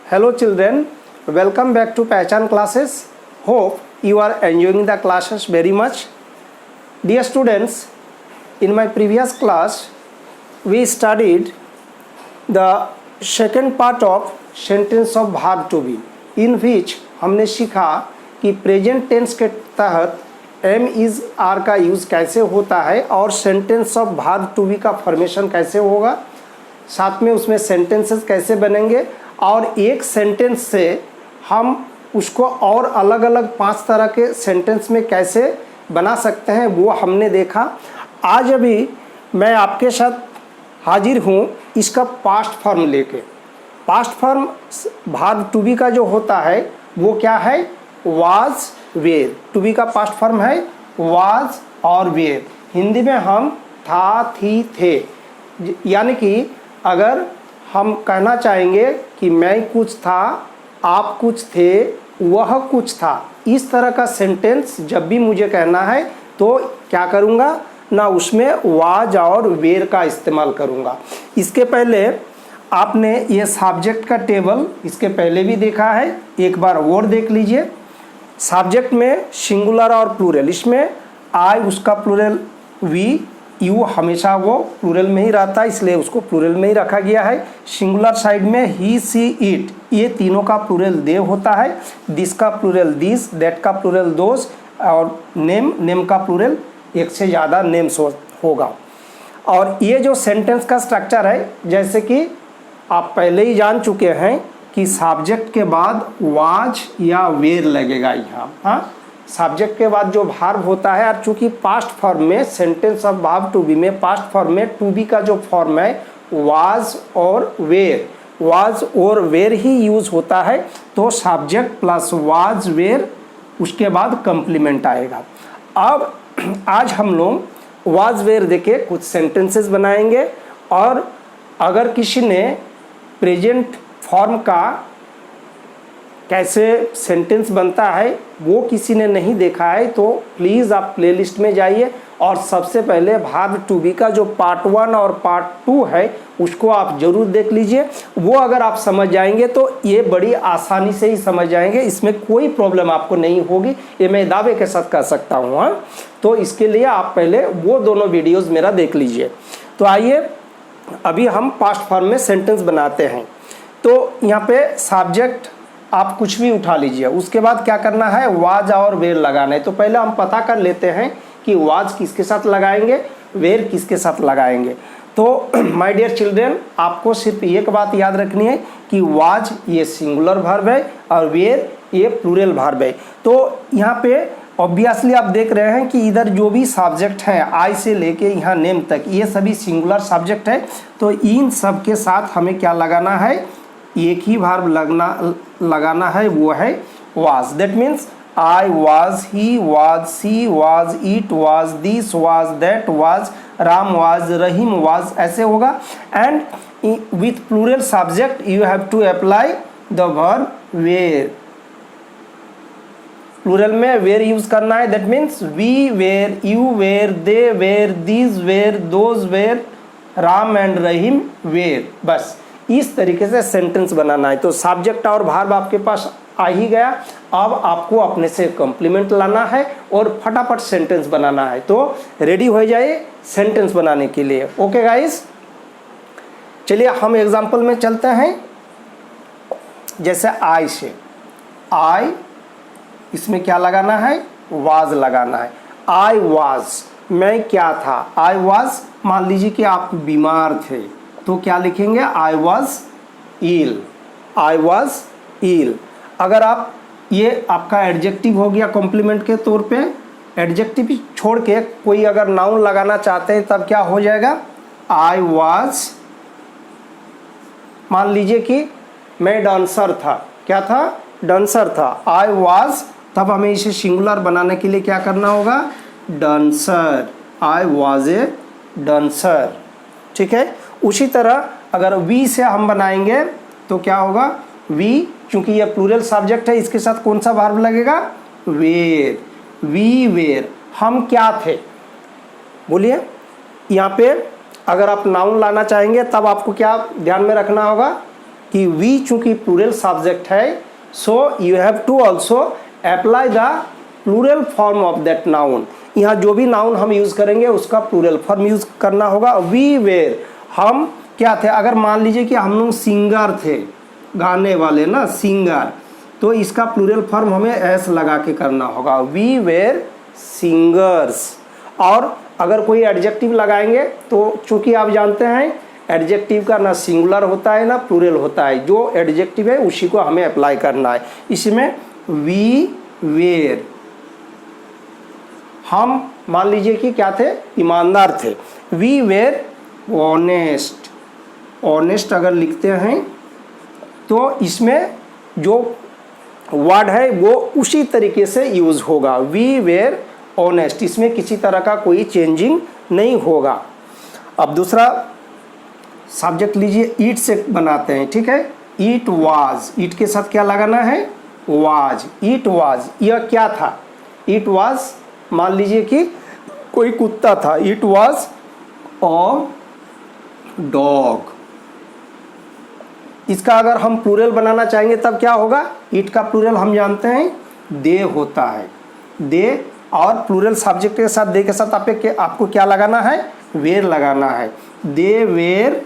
Hello children, welcome back to Pehchan classes. Hope you are enjoying the classes very much. Dear students, in my previous class we studied the second part of sentence of verb to be, in which हमने सीखा कि present tense के तहत am is are का use कैसे होता है और sentence of verb to be का फॉर्मेशन कैसे होगा, साथ में उसमें सेंटेंसेस कैसे बनेंगे और एक सेंटेंस से हम उसको और अलग अलग 5 तरह के सेंटेंस में कैसे बना सकते हैं वो हमने देखा। आज अभी मैं आपके साथ हाजिर हूँ इसका पास्ट फॉर्म लेके। Past form verb to be का जो होता है वो क्या है, वाज वेर। टू बी का पास्ट फॉर्म है वाज और वेर। हिंदी में हम था, थी, थे, यानी कि अगर हम कहना चाहेंगे कि मैं कुछ था, आप कुछ थे, वह कुछ था, इस तरह का सेंटेंस जब भी मुझे कहना है तो क्या करूँगा ना, उसमें वाज और वेर का इस्तेमाल करूँगा। इसके पहले आपने ये सब्जेक्ट का टेबल इसके पहले भी देखा है, एक बार और देख लीजिए। सब्जेक्ट में सिंगुलर और प्लूरल, इसमें आई उसका प्लूरल, वी, यू हमेशा वो प्लूरल में ही रहता है इसलिए उसको प्लूरल में ही रखा गया है। सिंगुलर साइड में ही, सी, इट, ये तीनों का प्लूरल दे होता है। दिस का प्लूरल दिस, दैट का प्लूरल दोस और नेम का प्लूरल एक से ज़्यादा नेम्स होगा। और ये जो सेंटेंस का स्ट्रक्चर है, जैसे कि आप पहले ही जान चुके हैं कि सब्जेक्ट के बाद वाज या वेर लगेगा यहाँ। हाँ, सब्जेक्ट के बाद जो वर्ब होता है, और चूंकि पास्ट फॉर्म में sentence of verb to be में पास्ट फॉर्म में टू बी का जो फॉर्म है वाज और वेर, वाज और वेर ही यूज़ होता है, तो सब्जेक्ट प्लस वाज वेर उसके बाद कंप्लीमेंट आएगा। अब आज हम लोग वाज वेर देके कुछ सेंटेंसेस बनाएंगे, और अगर किसी ने प्रेजेंट फॉर्म का कैसे सेंटेंस बनता है वो किसी ने नहीं देखा है तो प्लीज़ आप प्लेलिस्ट में जाइए और सबसे पहले वर्ब टू बी का जो पार्ट 1 और पार्ट 2 है उसको आप ज़रूर देख लीजिए। वो अगर आप समझ जाएंगे तो ये बड़ी आसानी से ही समझ जाएंगे, इसमें कोई प्रॉब्लम आपको नहीं होगी, ये मैं दावे के साथ कह सकता हूँ। हाँ, तो इसके लिए आप पहले वो दोनों वीडियोज़ मेरा देख लीजिए। तो आइए अभी हम पास्ट फॉर्म में सेंटेंस बनाते हैं। तो यहाँ पे सब्जेक्ट आप कुछ भी उठा लीजिए, उसके बाद क्या करना है, वाज और वेर लगाना है। तो पहले हम पता कर लेते हैं कि वाज किसके साथ लगाएंगे, वेर किसके साथ लगाएंगे। तो माय डियर चिल्ड्रन, आपको सिर्फ एक बात याद रखनी है कि वाज ये सिंगुलर वर्ब है और वेर ये प्लूरल वर्ब है। तो यहाँ पे ऑब्वियसली आप देख रहे हैं कि इधर जो भी सब्जेक्ट हैं आई से लेके यहाँ नेम तक ये सभी सिंगुलर सब्जेक्ट है, तो इन सब के साथ हमें क्या लगाना है, एक ही वर्ब लगाना है, वो है was. That means I was, he was, she was, it was, this was, that was, Ram was, Rahim was, ऐसे होगा। And with plural subject you have to apply the verb were. Plural में वेर यूज करना है, that means we were, you were, they were, these were, those were, Ram and Rahim were. बस इस तरीके से sentence बनाना है। तो सब्जेक्ट और वर्ब आपके पास आ ही गया, अब आपको अपने से कॉम्प्लीमेंट लाना है और फटाफट सेंटेंस बनाना है। तो रेडी हो जाइए सेंटेंस बनाने के लिए। ओके गाइस, चलिए हम एग्जांपल में चलते हैं। जैसे आई से, आई इसमें क्या लगाना है, वाज लगाना है। आई वाज, मैं क्या था, आई वाज, मान लीजिए कि आप बीमार थे तो क्या लिखेंगे, I was ill, I was ill. अगर आप ये आपका एडजेक्टिव हो गया कॉम्प्लीमेंट के तौर पे, एडजेक्टिव छोड़ के कोई अगर नाउन लगाना चाहते हैं तब क्या हो जाएगा, आई वॉज, मान लीजिए कि मैं डांसर था, क्या था, डांसर था, आई वॉज, तब हमें इसे सिंगुलर बनाने के लिए क्या करना होगा, dancer, I was a dancer. ठीक है, उसी तरह अगर वी से हम बनाएंगे तो क्या होगा, वी, चूंकि ये प्लूरल सब्जेक्ट है इसके साथ कौन सा वर्ब लगेगा, वेर, वी वेर, हम क्या थे। बोलिए, यहाँ पे अगर आप नाउन लाना चाहेंगे तब आपको क्या ध्यान में रखना होगा कि वी चूंकि प्लूरल सब्जेक्ट है, so you have to also apply the plural form of that noun. यहाँ जो भी नाउन हम यूज़ करेंगे उसका प्लूरल फॉर्म यूज़ करना होगा। वी वेर, हम क्या थे, अगर मान लीजिए कि हम लोग सिंगर थे, गाने वाले ना, सिंगर, तो इसका प्लूरल फॉर्म हमें एस लगा के करना होगा, वी वेर सिंगर्स। और अगर कोई एडजेक्टिव लगाएंगे तो चूंकि आप जानते हैं एडजेक्टिव का ना सिंगुलर होता है ना प्लूरल होता है, जो एडजेक्टिव है उसी को हमें अप्लाई करना है। इसमें वी वेर, हम मान लीजिए कि क्या थे, ईमानदार थे, वी वेर ऑनेस्ट। ऑनेस्ट अगर लिखते हैं तो इसमें जो वर्ड है वो उसी तरीके से यूज़ होगा, वी वेर ऑनेस्ट, इसमें किसी तरह का कोई चेंजिंग नहीं होगा। अब दूसरा सब्जेक्ट लीजिए, ईट से बनाते हैं, ठीक है। ईट वाज, ईट के साथ क्या लगाना है, वाज, ईट वाज, यह क्या था, ईट वाज, मान लीजिए कि कोई कुत्ता था, ईट वाज अ डॉग। इसका अगर हम प्लूरल बनाना चाहेंगे तब क्या होगा, ईट का प्लूरल हम जानते हैं दे होता है, दे, और प्लूरल सब्जेक्ट के साथ दे के साथ आपको क्या लगाना है, वेर लगाना है, दे वेर।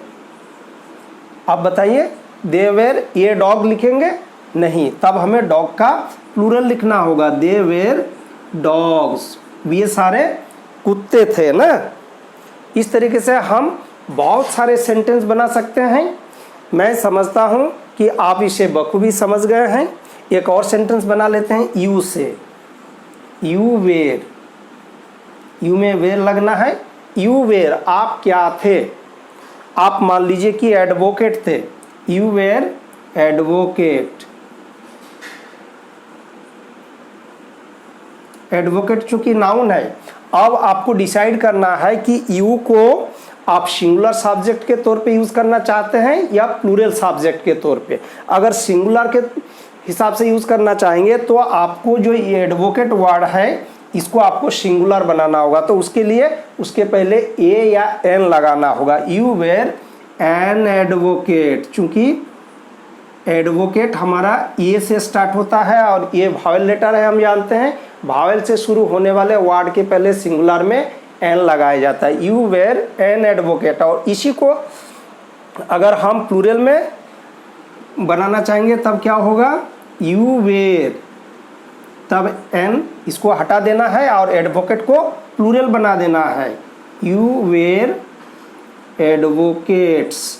अब बताइए, दे वेर, ये डॉग लिखेंगे नहीं, तब हमें डॉग का प्लूरल लिखना होगा, दे वेर डॉग्स, ये सारे कुत्ते थे ना। इस तरीके से हम बहुत सारे सेंटेंस बना सकते हैं। मैं समझता हूँ कि आप इसे बखूबी समझ गए हैं। एक और सेंटेंस बना लेते हैं यू से, यू वेर, यू में वेर लगना है, यू वेर, आप क्या थे, आप मान लीजिए कि एडवोकेट थे, यू वेर एडवोकेट। एडवोकेट चूंकि नाउन है, अब आपको डिसाइड करना है कि यू को आप सिंगुलर सब्जेक्ट के तौर पे यूज़ करना चाहते हैं या प्लूरल सब्जेक्ट के तौर पे। अगर सिंगुलर के हिसाब से यूज़ करना चाहेंगे तो आपको जो ये एडवोकेट वर्ड है इसको आपको सिंगुलर बनाना होगा, तो उसके लिए उसके पहले ए या एन लगाना होगा, यू वेर एन एडवोकेट। चूँकि एडवोकेट हमारा ए से स्टार्ट होता है और ये भावेल लेटर है, हम जानते हैं भावेल से शुरू होने वाले वर्ड के पहले सिंगुलर में एन लगाया जाता है, यू वेर एन एडवोकेट। और इसी को अगर हम प्लूरल में बनाना चाहेंगे तब क्या होगा, यू वेर, तब एन इसको हटा देना है और एडवोकेट को प्लूरल बना देना है, यू वेर एडवोकेट्स,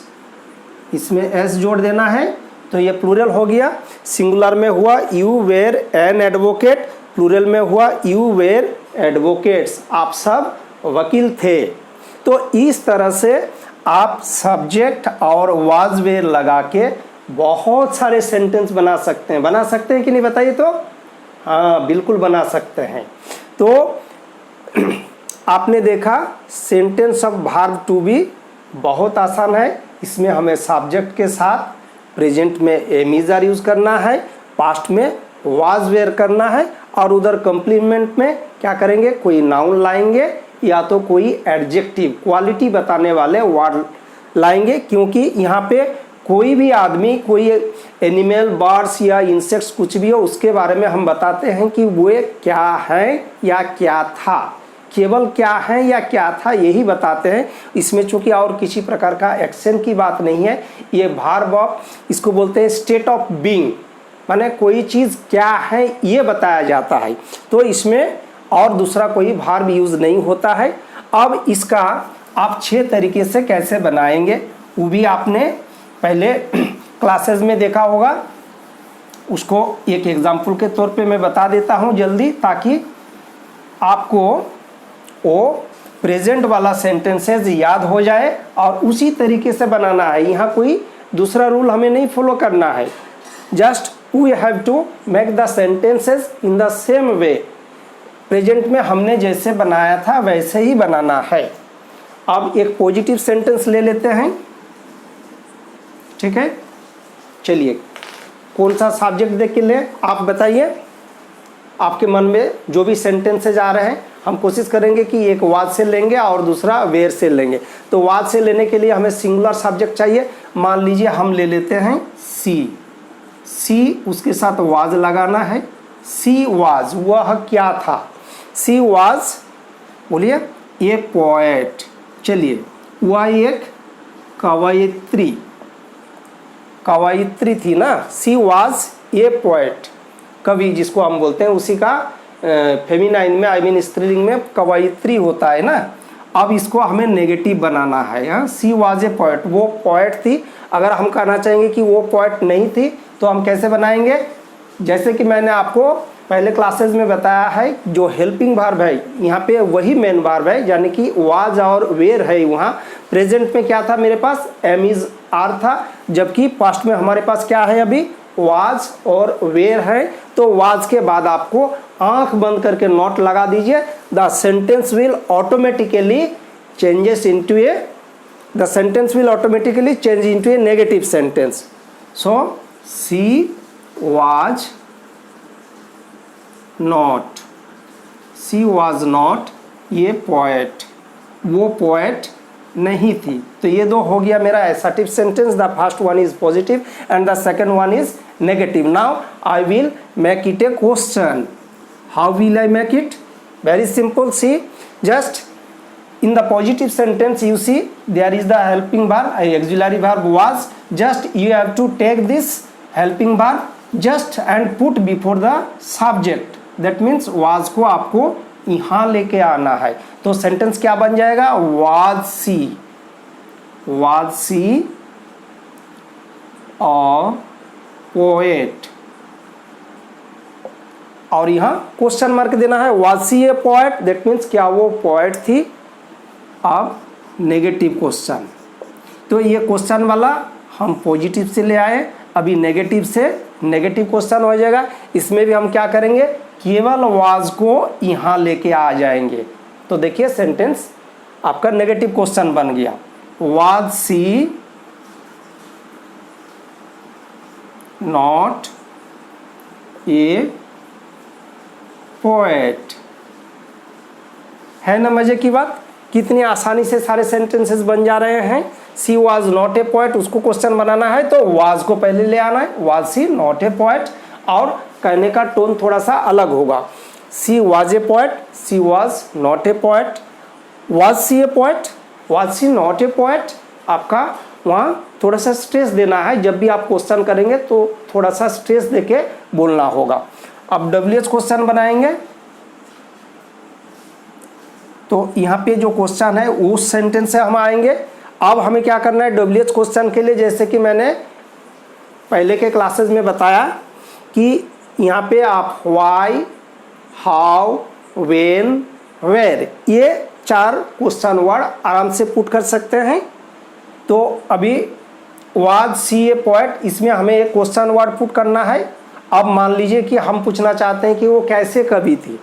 इसमें एस जोड़ देना है तो ये प्लूरल हो गया। सिंगुलर में हुआ you were an advocate, plural में हुआ यू वेर एडवोकेट्स, आप सब वकील थे। तो इस तरह से आप सब्जेक्ट और वाज वेर लगा के बहुत सारे सेंटेंस बना सकते हैं कि नहीं, बताइए तो। हाँ, बिल्कुल बना सकते हैं। तो आपने देखा sentence of verb to be बहुत आसान है। इसमें हमें सब्जेक्ट के साथ प्रेजेंट में एम इज आर यूज़ करना है, पास्ट में वाज वेयर करना है, और उधर कंप्लीमेंट में क्या करेंगे, कोई नाउन लाएंगे या तो कोई एडजेक्टिव क्वालिटी बताने वाले वर्ड लाएंगे। क्योंकि यहाँ पे कोई भी आदमी, कोई एनिमल, बर्ड्स या इंसेक्ट्स कुछ भी हो, उसके बारे में हम बताते हैं कि वो क्या है या क्या था, केवल क्या है या क्या था यही बताते हैं। इसमें चूंकि और किसी प्रकार का एक्शन की बात नहीं है, ये वर्ब ऑफ, इसको बोलते हैं स्टेट ऑफ बीइंग, माने कोई चीज़ क्या है ये बताया जाता है। तो इसमें और दूसरा कोई वर्ब यूज़ नहीं होता है। अब इसका आप 6 तरीके से कैसे बनाएंगे वो भी आपने पहले क्लासेस में देखा होगा, उसको एक एग्जाम्पल के तौर पे मैं बता देता हूँ जल्दी, ताकि आपको वो प्रेजेंट वाला सेंटेंसेस याद हो जाए और उसी तरीके से बनाना है। यहाँ कोई दूसरा रूल हमें नहीं फॉलो करना है, just we have to make the sentences in the same way. Present में हमने जैसे बनाया था वैसे ही बनाना है। अब एक पॉजिटिव सेंटेंस ले लेते हैं, ठीक है। चलिए, कौन सा सब्जेक्ट देख के ले, आप बताइए, आपके मन में जो भी सेंटेंसेज आ रहे हैं हम कोशिश करेंगे कि एक वाज से लेंगे और दूसरा वेयर से लेंगे। तो वाज से लेने के लिए हमें सिंगुलर सब्जेक्ट चाहिए, मान लीजिए हम ले लेते हैं सी, उसके साथ वाज लगाना है। सी वाज, वह क्या था। सी वाज, बोलिए, ए पोएट। चलिए, वह एक कवयित्री थी ना। सी वाज ए पोएट, कवि जिसको हम बोलते हैं, उसी का फेमिनाइन में, आई मीन स्त्रीलिंग में कवयित्री होता है ना। अब इसको हमें नेगेटिव बनाना है। हाँ, सी वाज ए पोएट, वो पोएट थी। अगर हम कहना चाहेंगे कि वो पोएट नहीं थी तो हम कैसे बनाएंगे, जैसे कि मैंने आपको पहले क्लासेस में बताया है, जो हेल्पिंग वर्ब है यहाँ पे वही मेन वर्ब है, यानी कि वाज और वेयर है। वहाँ प्रेजेंट में क्या था मेरे पास, एम इज आर था, जबकि पास्ट में हमारे पास क्या है अभी, वाज और वेयर है। तो वाज के बाद आपको आंख बंद करके नोट लगा दीजिए, the sentence will automatically change into a negative sentence. So she was not ये पोएट, वो पोएट नहीं थी। तो ये दो हो गया मेरा assertive sentence. The first one is positive and the second one is negative. Now I will make it a question. How will I make it? Very simple. See, just in the positive sentence you see there is the helping verb, auxiliary verb was. Just you have to take this helping verb just and put before the subject, that means was को आपको यहाँ लेके आना है। तो sentence क्या बन जाएगा, was she a poet, और यहाँ क्वेश्चन मार्क देना है, was she a poet, that means क्या वो पोएट थी। अब नेगेटिव क्वेश्चन, तो ये क्वेश्चन वाला हम पॉजिटिव से ले आए, अभी नेगेटिव से नेगेटिव क्वेश्चन हो जाएगा। इसमें भी हम क्या करेंगे, केवल वाज को यहाँ लेके आ जाएंगे। तो देखिए सेंटेंस आपका नेगेटिव क्वेश्चन बन गया। Was she not a poet, है ना मजे की बात, कितनी आसानी से सारे सेंटेंसेस बन जा रहे हैं। She was not a poet, उसको क्वेश्चन बनाना है तो वाज को पहले ले आना है, was she not a poet, और कहने का टोन थोड़ा सा अलग होगा। She was a poet, she was not a poet, was she a poet, was she not a poet. आपका वहाँ थोड़ा सा स्ट्रेस देना है, जब भी आप क्वेश्चन करेंगे तो थोड़ा सा स्ट्रेस देके बोलना होगा। अब डब्ल्यूएच क्वेश्चन बनाएंगे, तो यहाँ पे जो क्वेश्चन है उस सेंटेंस से हम आएंगे। अब हमें क्या करना है डब्ल्यूएच क्वेश्चन के लिए, जैसे कि मैंने पहले के क्लासेस में बताया कि यहाँ पे आप वाई, हाउ, व्हेन, वेयर, ये 4 क्वेश्चन वर्ड आराम से पुट कर सकते हैं। तो अभी वाज सी ए पोएट, इसमें हमें एक क्वेश्चन वर्ड पुट करना है। अब मान लीजिए कि हम पूछना चाहते हैं कि वो कैसे कवि थी,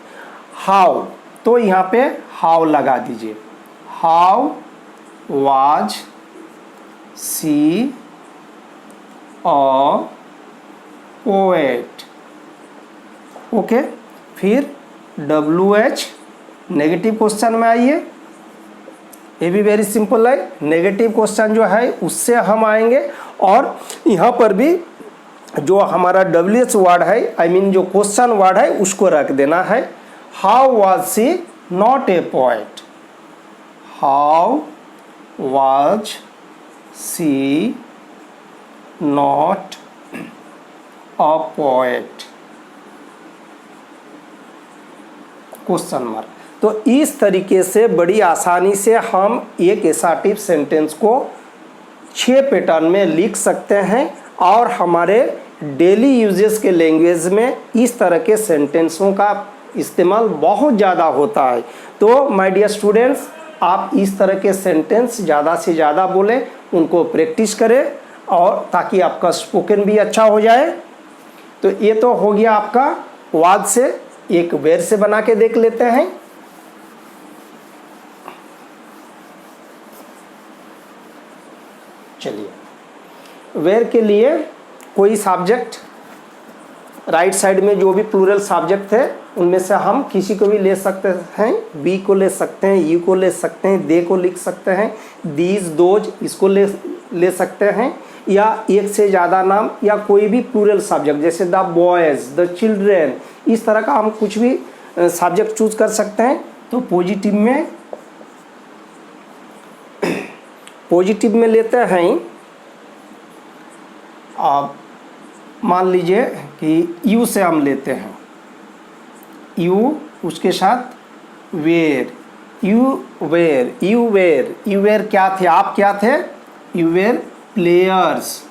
हाउ, तो यहाँ पे हाउ लगा दीजिए, how was she a poet. Okay, फिर WH नेगेटिव क्वेश्चन में आइए, ये भी वेरी सिंपल है। नेगेटिव क्वेश्चन जो है उससे हम आएंगे, और यहाँ पर भी जो हमारा WH वर्ड है, आई मीन जो क्वेश्चन वर्ड है उसको रख देना है। How was she not a poet, how was she not a poet, question mark. तो इस तरीके से बड़ी आसानी से हम एक एसर्टिव सेंटेंस को 6 पैटर्न में लिख सकते हैं, और हमारे डेली यूजेस के लैंग्वेज में इस तरह के सेंटेंसों का इस्तेमाल बहुत ज़्यादा होता है। तो माय डियर स्टूडेंट्स, आप इस तरह के सेंटेंस ज़्यादा से ज़्यादा बोलें, उनको प्रैक्टिस करें, और ताकि आपका स्पोकन भी अच्छा हो जाए। तो ये तो हो गया आपका वाज से। एक वेयर से बना के देख लेते हैं। चलिए, वेयर के लिए कोई सब्जेक्ट, राइट साइड में जो भी प्लूरल सब्जेक्ट थे उनमें से हम किसी को भी ले सकते हैं। बी को ले सकते हैं, यू को ले सकते हैं, दे को लिख सकते हैं, दीज, दोज, इसको ले ले सकते हैं, या एक से ज़्यादा नाम, या कोई भी प्लूरल सब्जेक्ट जैसे द बॉयज़, द चिल्ड्रेन, इस तरह का हम कुछ भी सब्जेक्ट चूज कर सकते हैं। तो पॉजिटिव में लेते हैं, आप मान लीजिए कि यू से हम लेते हैं, यू उसके साथ वेर, यू वेर क्या थे, आप क्या थे, यू वेर प्लेयर्स।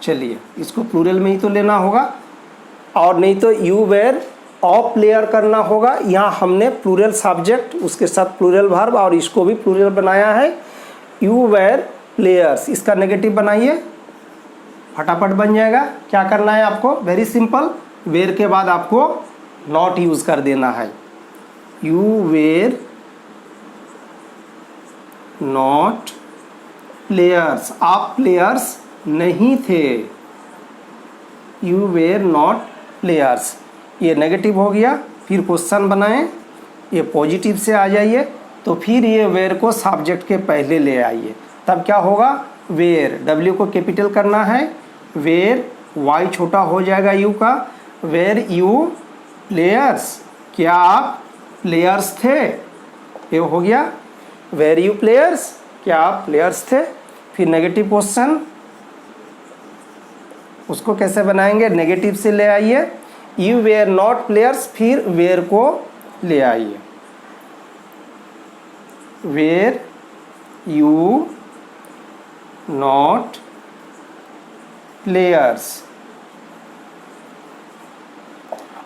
चलिए इसको प्लूरल में ही तो लेना होगा, और नहीं तो यू वेर ऑफ प्लेयर करना होगा। यहाँ हमने प्लूरल सब्जेक्ट उसके साथ प्लूरल वर्ब और इसको भी प्लूरल बनाया है, यू वेर प्लेयर्स। इसका नेगेटिव बनाइए, फटाफट बन जाएगा। क्या करना है आपको, वेरी सिंपल, वेर के बाद आपको नॉट यूज कर देना है, यू वेर नॉट प्लेयर्स, आप प्लेयर्स नहीं थे, यू वेर नॉट प्लेयर्स। ये नेगेटिव हो गया। फिर क्वेश्चन बनाएं, ये पॉजिटिव से आ जाइए, तो फिर ये वेर को सब्जेक्ट के पहले ले आइए, तब क्या होगा, वेर, डब्ल्यू को कैपिटल करना है, वेर, वाई छोटा हो जाएगा यू का, वेर यू प्लेयर्स, क्या आप प्लेयर्स थे, ये हो गया, वेर यू प्लेयर्स, क्या आप प्लेयर्स थे। फिर नेगेटिव क्वेश्चन, उसको कैसे बनाएंगे, नेगेटिव से ले आइए, यू वेर नॉट प्लेयर्स, फिर वेर को ले आइए, वेर यू नॉट प्लेयर्स।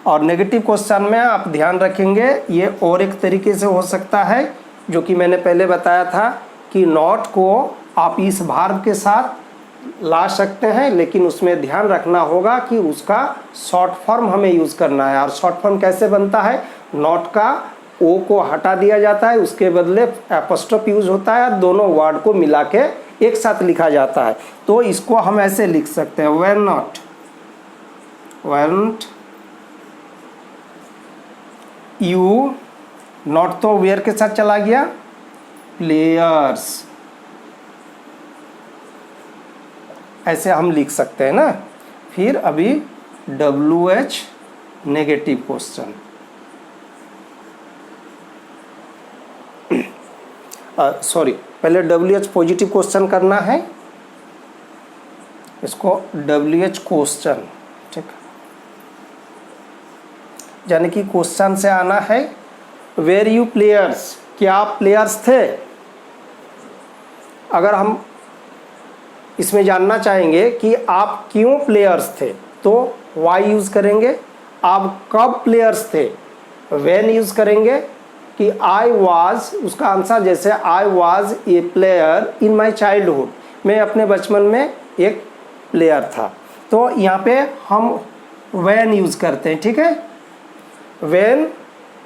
और नेगेटिव क्वेश्चन में आप ध्यान रखेंगे, ये और एक तरीके से हो सकता है, जो कि मैंने पहले बताया था कि नॉट को आप इस वर्ब के साथ ला सकते हैं, लेकिन उसमें ध्यान रखना होगा कि उसका शॉर्ट फॉर्म हमें यूज़ करना है। और शॉर्ट फॉर्म कैसे बनता है, नॉट का ओ को हटा दिया जाता है, उसके बदले एपोस्ट्रोफ यूज होता है, दोनों वर्ड को मिला के एक साथ लिखा जाता है। तो इसको हम ऐसे लिख सकते हैं, वेर नॉट, वेरंट यू, नॉट तो वेयर के साथ चला गया, प्लेयर्स, ऐसे हम लिख सकते हैं ना। फिर अभी WH नेगेटिव क्वेश्चन, सॉरी, पहले WH पॉजिटिव क्वेश्चन करना है, इसको WH क्वेश्चन, ठीक, यानी कि क्वेश्चन से आना है, वेर यू प्लेयर्स, क्या आप प्लेयर्स थे। अगर हम इसमें जानना चाहेंगे कि आप क्यों प्लेयर्स थे, तो वाई यूज़ करेंगे। आप कब प्लेयर्स थे, व्हेन यूज़ करेंगे। कि आई वाज, उसका आंसर जैसे I was a player in my childhood, मैं अपने बचपन में एक प्लेयर था। तो यहाँ पे हम व्हेन यूज़ करते हैं, ठीक है। व्हेन,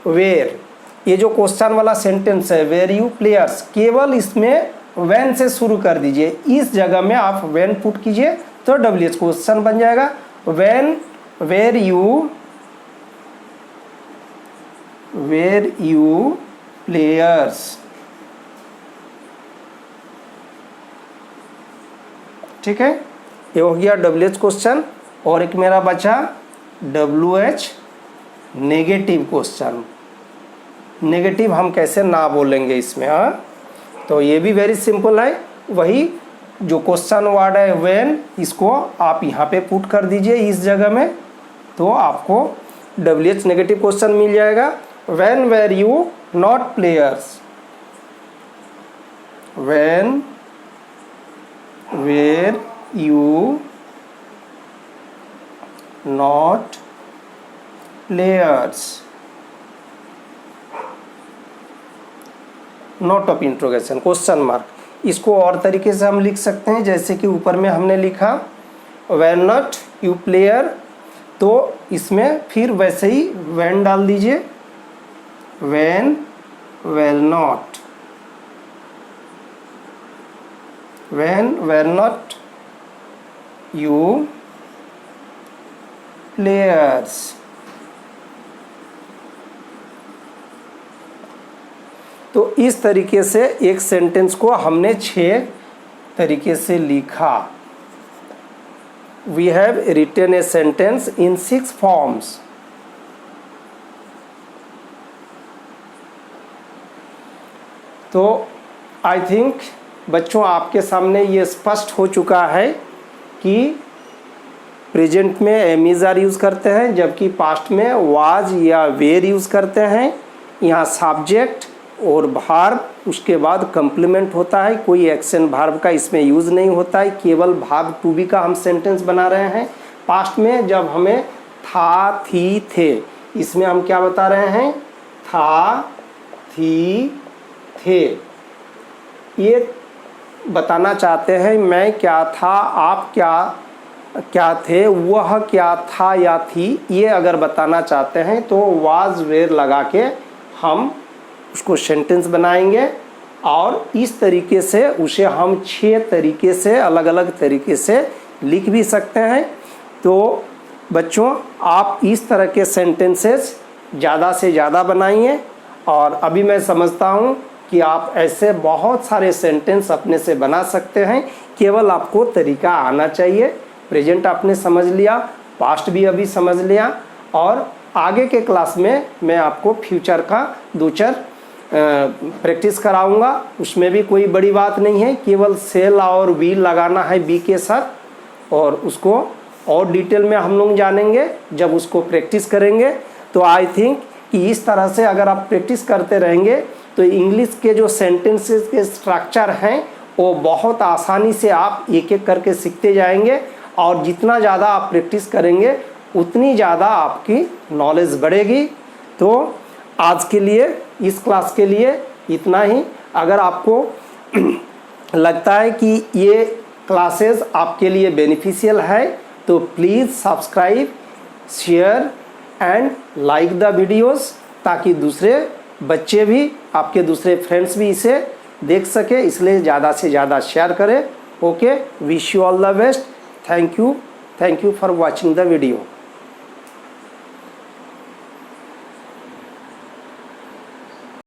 वेयर, ये जो क्वेश्चन वाला सेंटेंस है, वेर यू प्लेयर्स, केवल इसमें व्हेन से शुरू कर दीजिए, इस जगह में आप व्हेन पुट कीजिए तो WH क्वेश्चन बन जाएगा। व्हेन, वेर यू प्लेयर्स, ठीक है, ये हो गया WH क्वेश्चन। और एक मेरा बचा WH नेगेटिव क्वेश्चन। नेगेटिव हम कैसे ना बोलेंगे इसमें, हाँ, तो ये भी वेरी सिंपल है। वही जो क्वेश्चन वर्ड है व्हेन, इसको आप यहाँ पे पुट कर दीजिए इस जगह में, तो आपको WH नेगेटिव क्वेश्चन मिल जाएगा। When were you not players, when were you not players, note of interrogation, question mark. इसको और तरीके से हम लिख सकते हैं, जैसे कि ऊपर में हमने लिखा व्हेन नॉट यू प्लेयर, तो इसमें फिर वैसे ही व्हेन डाल दीजिए, when were not, when were not you players. तो इस तरीके से एक सेंटेंस को हमने 6 तरीके से लिखा। We have written a sentence in 6 forms. तो आई थिंक बच्चों आपके सामने ये स्पष्ट हो चुका है कि प्रेजेंट में एम इज आर यूज़ करते हैं, जबकि पास्ट में वाज या वेर यूज़ करते हैं। यहाँ सब्जेक्ट और भार्ब, उसके बाद कंप्लीमेंट होता है, कोई एक्शन भार्ब का इसमें यूज़ नहीं होता है, केवल भार्ब टू बी का हम सेंटेंस बना रहे हैं। पास्ट में जब हमें था, थी, थे, इसमें हम क्या बता रहे हैं? था, थी, थे। ये बताना चाहते हैं मैं क्या था, आप क्या थे, वह क्या था या थी, ये अगर बताना चाहते हैं तो वाज वेयर लगा के हम उसको सेंटेंस बनाएंगे और इस तरीके से उसे हम 6 तरीके से अलग अलग तरीके से लिख भी सकते हैं। तो बच्चों आप इस तरह के सेंटेंसेस ज़्यादा से ज़्यादा बनाइए और अभी मैं समझता हूँ कि आप ऐसे बहुत सारे सेंटेंस अपने से बना सकते हैं, केवल आपको तरीका आना चाहिए। प्रेजेंट आपने समझ लिया, पास्ट भी अभी समझ लिया और आगे के क्लास में मैं आपको फ्यूचर का 2-4 प्रैक्टिस कराऊंगा। उसमें भी कोई बड़ी बात नहीं है, केवल सेल और विल लगाना है बी के साथ और उसको और डिटेल में हम लोग जानेंगे जब उसको प्रैक्टिस करेंगे। तो आई थिंक कि इस तरह से अगर आप प्रैक्टिस करते रहेंगे तो इंग्लिश के जो सेंटेंसेस के स्ट्रक्चर हैं वो बहुत आसानी से आप एक एक करके सीखते जाएंगे और जितना ज़्यादा आप प्रैक्टिस करेंगे उतनी ज़्यादा आपकी नॉलेज बढ़ेगी। तो आज के लिए इस क्लास के लिए इतना ही। अगर आपको लगता है कि ये क्लासेस आपके लिए बेनिफिशियल है तो please subscribe, share and like the videos, ताकि दूसरे बच्चे भी, आपके दूसरे फ्रेंड्स भी इसे देख सके, इसलिए ज़्यादा से ज़्यादा शेयर करें। Okay, wish you all the best. Thank you for watching the video.